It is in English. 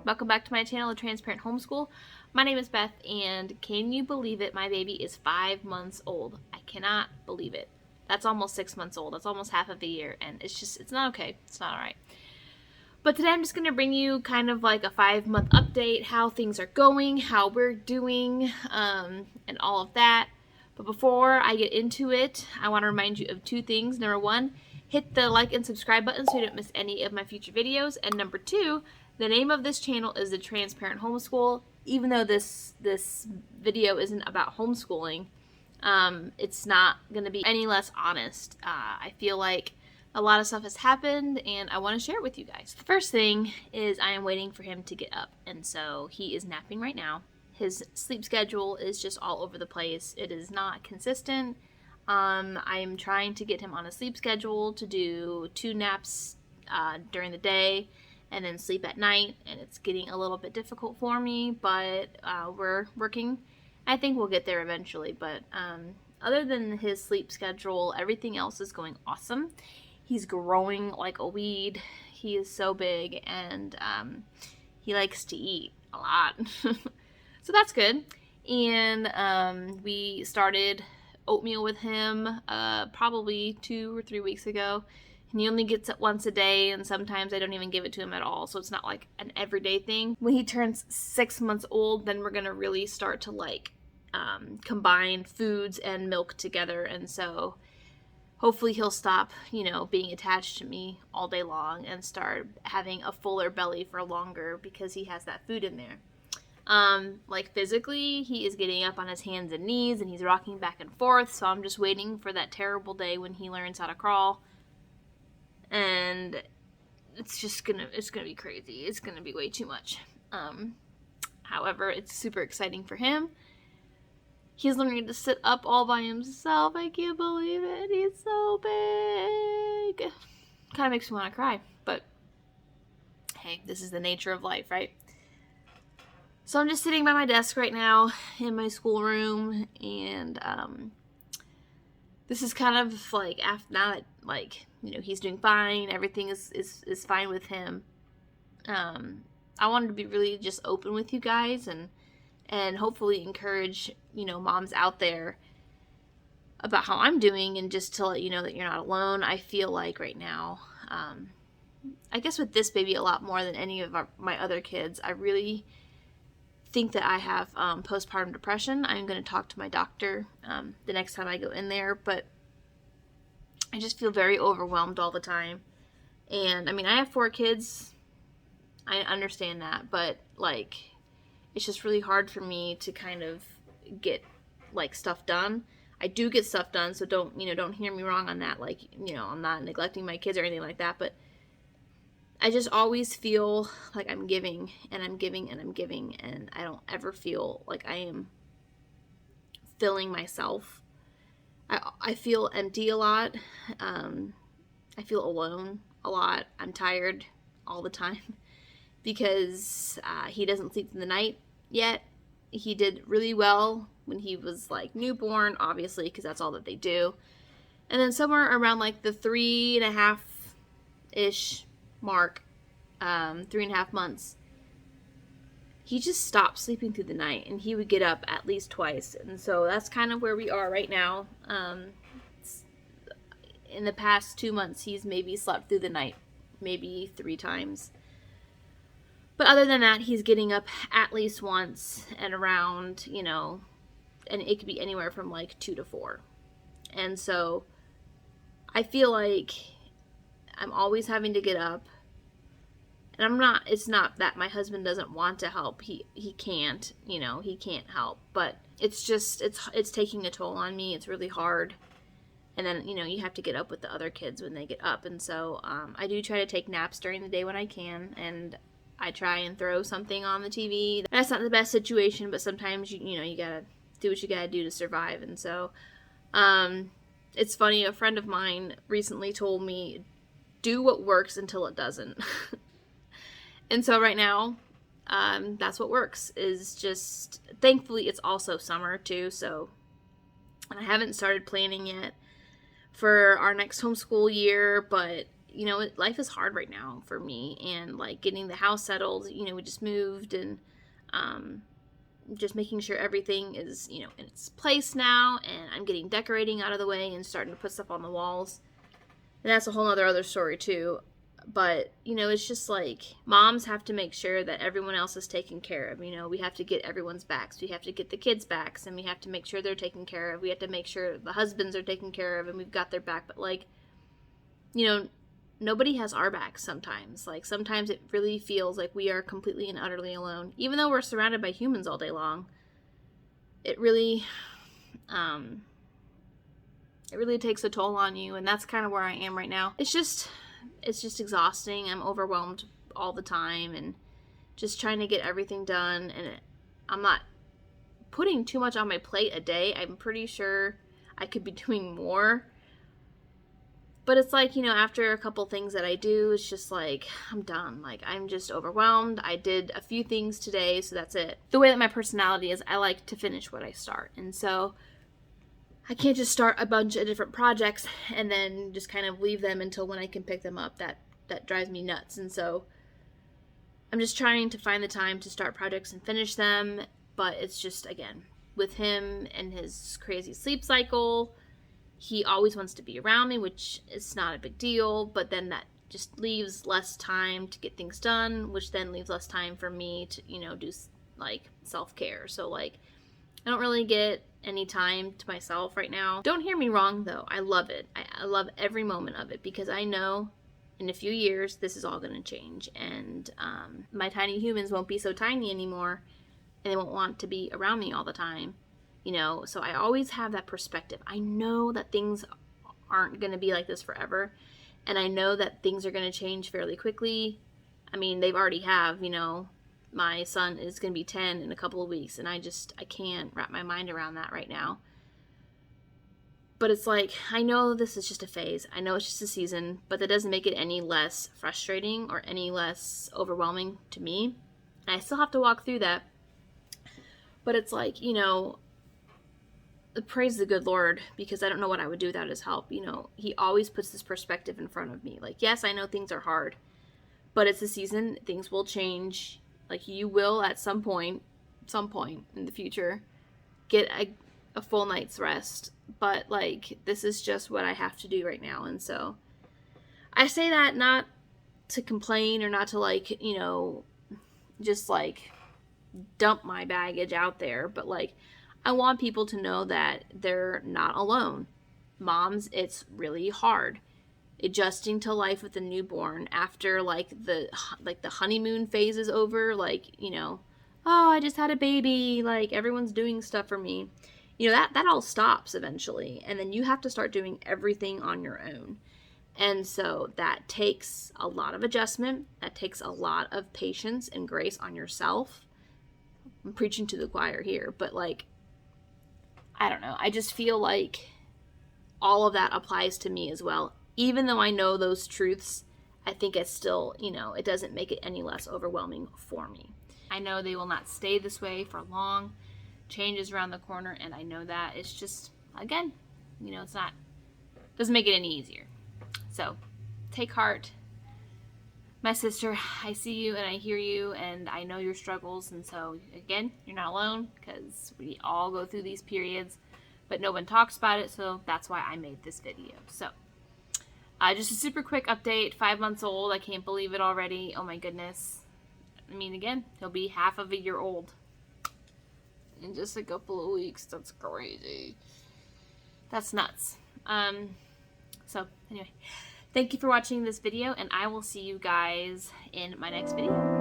Welcome back to my channel, A Transparent Homeschool. My name is Beth, and can you believe it? My baby is 5 months old. I cannot believe it. That's almost 6 months old. That's almost half of a year, and it's not okay. It's not alright. But today I'm just going to bring you kind of like a 5-month update, how things are going, how we're doing, and all of that. But before I get into it, I want to remind you of 2 things. Number 1, hit the like and subscribe button so you don't miss any of my future videos. And number 2, the name of this channel is The Transparent Homeschool. Even though this video isn't about homeschooling, it's not going to be any less honest. I feel like a lot of stuff has happened and I want to share it with you guys. The first thing is I am waiting for him to get up, and so he is napping right now. His sleep schedule is just all over the place. It is not consistent. I'm trying to get him on a sleep schedule to do 2 naps during the day and then sleep at night, and it's getting a little bit difficult for me, but we're working. I think we'll get there eventually, but other than his sleep schedule, everything else is going awesome. He's growing like a weed. He is so big, and he likes to eat a lot. So that's good. And we started oatmeal with him probably 2 or 3 weeks ago. And he only gets it once a day, and sometimes I don't even give it to him at all, so it's not like an everyday thing. When he turns 6 months old, then we're gonna really start to like combine foods and milk together, and so hopefully he'll stop, being attached to me all day long and start having a fuller belly for longer because he has that food in there. Like physically, he is getting up on his hands and knees and he's rocking back and forth, so I'm just waiting for that terrible day when he learns how to crawl. And it's gonna be crazy. It's gonna be way too much. However, it's super exciting for him. He's learning to sit up all by himself. I can't believe it. He's so big. Kind of makes me want to cry, but hey, this is the nature of life, right? So I'm just sitting by my desk right now in my schoolroom, and this is kind of like after now that he's doing fine, everything is fine with him. I wanted to be really just open with you guys and hopefully encourage moms out there about how I'm doing, and just to let you know that you're not alone. I feel like right now, I guess with this baby a lot more than any of my other kids, I really think that I have postpartum depression. I'm going to talk to my doctor the next time I go in there, but I just feel very overwhelmed all the time. And I mean, I have 4 kids. I understand that, but it's just really hard for me to kind of get stuff done. I do get stuff done, so don't hear me wrong on that. I'm not neglecting my kids or anything like that, but I just always feel like I'm giving and I'm giving and I'm giving, and I don't ever feel like I am filling myself. I feel empty a lot. I feel alone a lot. I'm tired all the time because he doesn't sleep in the night yet. He did really well when he was newborn, obviously, because that's all that they do. And then somewhere around the 3.5-ish mark, 3.5 months, he just stopped sleeping through the night, and he would get up at least twice. And so that's kind of where we are right now. In the past 2 months, he's maybe slept through the night maybe 3 times. But other than that, he's getting up at least once and around, and it could be anywhere from 2 to 4. And so I feel like I'm always having to get up. And it's not that my husband doesn't want to help. He can't, he can't help. But it's just, it's taking a toll on me. It's really hard. And then, you have to get up with the other kids when they get up. And so I do try to take naps during the day when I can. And I try and throw something on the TV. That's not the best situation, but sometimes, you gotta do what you gotta do to survive. And so it's funny, a friend of mine recently told me, do what works until it doesn't. And so right now, that's what works, is just, thankfully it's also summer too, so I haven't started planning yet for our next homeschool year, but you know, life is hard right now for me, and like getting the house settled, you know, we just moved, and just making sure everything is, you know, in its place now, and I'm getting decorating out of the way and starting to put stuff on the walls. And that's a whole other story too. But, you know, it's just like moms have to make sure that everyone else is taken care of. You know, we have to get everyone's backs. We have to get the kids' backs, and we have to make sure they're taken care of. We have to make sure the husbands are taken care of and we've got their back. But, like, you know, nobody has our backs sometimes. Like, sometimes it really feels like we are completely and utterly alone. Even though we're surrounded by humans all day long, it really takes a toll on you, and that's kind of where I am right now. It's just exhausting. I'm overwhelmed all the time and just trying to get everything done, and I'm not putting too much on my plate a day. I'm pretty sure I could be doing more. But it's like, you know, after a couple things that I do, it's just like, I'm done. Like, I'm just overwhelmed. I did a few things today, so that's it. The way that my personality is, I like to finish what I start. And so I can't just start a bunch of different projects and then just kind of leave them until when I can pick them up. That drives me nuts. And so I'm just trying to find the time to start projects and finish them. But it's just, again, with him and his crazy sleep cycle, he always wants to be around me, which is not a big deal, but then that just leaves less time to get things done, which then leaves less time for me to, you know, do, like, self-care. So, like, I don't really get any time to myself right now. Don't hear me wrong, though. I love it. I love every moment of it, because I know in a few years this is all going to change, and my tiny humans won't be so tiny anymore, and they won't want to be around me all the time. You know, so I always have that perspective. I know that things aren't going to be like this forever, and I know that things are going to change fairly quickly. I mean, they've already have, you know. My son is going to be 10 in a couple of weeks, and I can't wrap my mind around that right now. But it's like, I know this is just a phase. I know it's just a season, but that doesn't make it any less frustrating or any less overwhelming to me. And I still have to walk through that. But it's like, you know, praise the good Lord, because I don't know what I would do without his help. You know, he always puts this perspective in front of me. Like, yes, I know things are hard, but it's a season. Things will change. Like, you will at some point in the future get a full night's rest. But, like, this is just what I have to do right now. And so I say that not to complain or not to, like, you know, just, like, dump my baggage out there. But, like, I want people to know that they're not alone. Moms, it's really hard adjusting to life with a newborn after like the honeymoon phase is over. Like, you know, oh, I just had a baby, like everyone's doing stuff for me. You know, that all stops eventually, and then you have to start doing everything on your own. And so that takes a lot of adjustment. That takes a lot of patience and grace on yourself. I'm preaching to the choir here, but like, I don't know. I just feel like all of that applies to me as well. Even though I know those truths, I think it's still, you know, it doesn't make it any less overwhelming for me. I know they will not stay this way for long. Change is around the corner, and I know that. It's just, again, you know, doesn't make it any easier. So, take heart. My sister, I see you and I hear you, and I know your struggles, and so, again, you're not alone, because we all go through these periods, but no one talks about it, so that's why I made this video. So, just a super quick update, 5 months old, I can't believe it already, oh my goodness. I mean, again, he'll be half of a year old in just a couple of weeks. That's crazy. That's nuts. So, anyway. Thank you for watching this video, and I will see you guys in my next video.